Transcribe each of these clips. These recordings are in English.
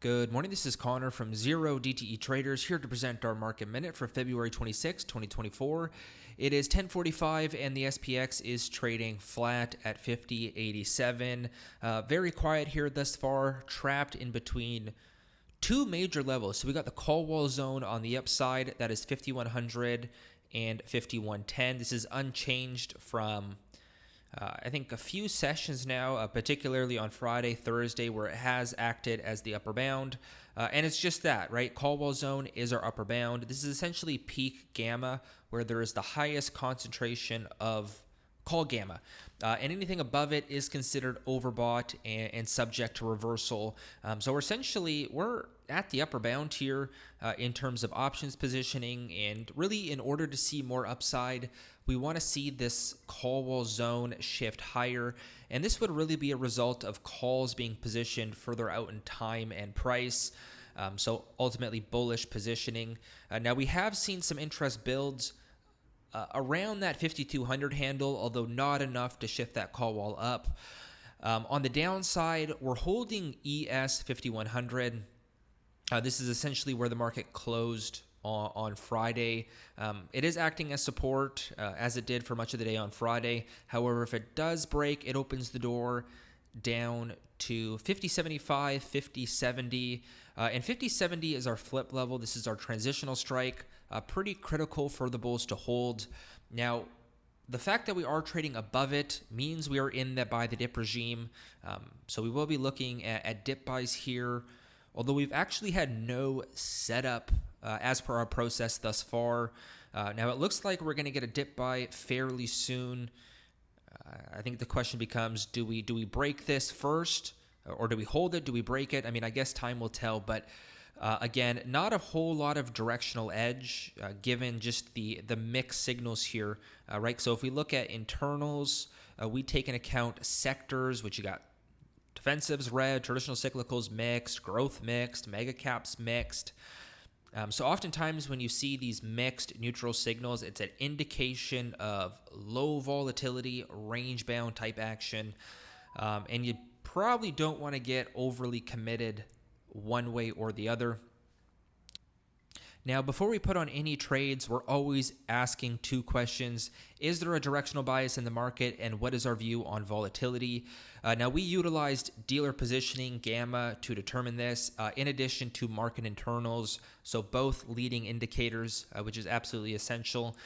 Good morning, this is Connor from 0DTE Traders here to present our market minute for February 26, 2024. It is 10:45 and the SPX is trading flat at 50.87. Very quiet here thus far, trapped in between two major levels. So we got the call wall zone on the upside, that is 5100 and 5110. This is unchanged from I think a few sessions now, particularly on Friday, Thursday, where it has acted as the upper bound. And it's just that, right? Call wall zone is our upper bound. This is essentially peak gamma, where there is the highest concentration of call gamma. And anything above it is considered overbought and subject to reversal. So we're at the upper bound here in terms of options positioning. And really, in order to see more upside, we want to see this call wall zone shift higher. And this would really be a result of calls being positioned further out in time and price. So ultimately bullish positioning. Now we have seen some interest builds around that 5200 handle, although not enough to shift that call wall up. On the downside, we're holding ES 5100. This is essentially where the market closed on Friday. It is acting as support, as it did for much of the day on Friday. However, if it does break, it opens the door down to 50.75, 50.70, and 50.70 is our flip level. This is our transitional strike, pretty critical for the bulls to hold. Now, the fact that we are trading above it means we are in the buy the dip regime. So we will be looking at dip buys here, although we've actually had no setup as per our process thus far. Now it looks like we're going to get a dip buy fairly soon. I think the question becomes, do we break this first, or do we hold it? Do we break it? I mean, I guess time will tell, but again, not a whole lot of directional edge given just the mixed signals here, right? So if we look at internals, we take into account sectors, which you got defensives red, traditional cyclicals mixed, growth mixed, mega caps mixed. So oftentimes when you see these mixed neutral signals, it's an indication of low volatility, range-bound type action. And you probably don't want to get overly committed one way or the other. Now, before we put on any trades, we're always asking two questions. Is there a directional bias in the market, and what is our view on volatility? Now, we utilized dealer positioning, gamma, to determine this, in addition to market internals, so both leading indicators, which is absolutely essential.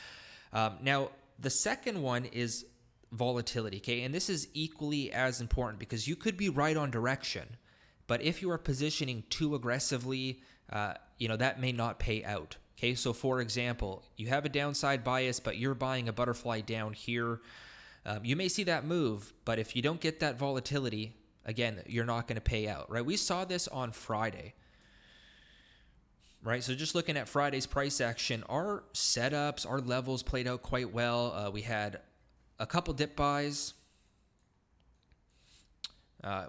Now, the second one is volatility, okay? And this is equally as important because you could be right on direction, but if you are positioning too aggressively, that may not pay out. Okay, so for example, you have a downside bias, but you're buying a butterfly down here. You may see that move, but if you don't get that volatility, again, you're not going to pay out, right? We saw this on Friday, right? So just looking at Friday's price action, our setups, our levels played out quite well. We had a couple dip buys.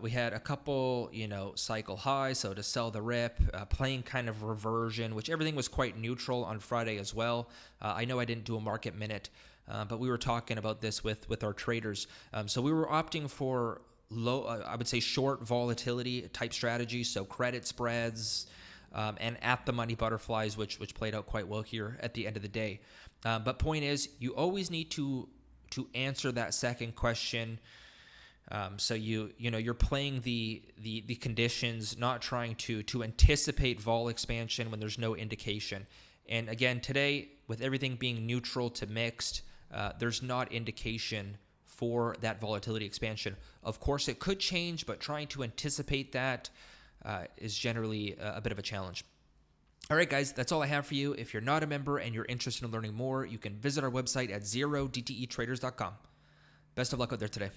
We had a couple, cycle highs, so to sell the rip, playing kind of reversion, which everything was quite neutral on Friday as well. I know I didn't do a market minute, but we were talking about this with our traders. So we were opting for low, I would say short volatility type strategies, so credit spreads and at the money butterflies, which played out quite well here at the end of the day. But point is, you always need to answer that second question. So you're playing the conditions, not trying to anticipate vol expansion when there's no indication. And again, today, with everything being neutral to mixed, there's not indication for that volatility expansion. Of course, it could change, but trying to anticipate that is generally a bit of a challenge. All right, guys, that's all I have for you. If you're not a member and you're interested in learning more, you can visit our website at 0DTEtraders.com. Best of luck out there today.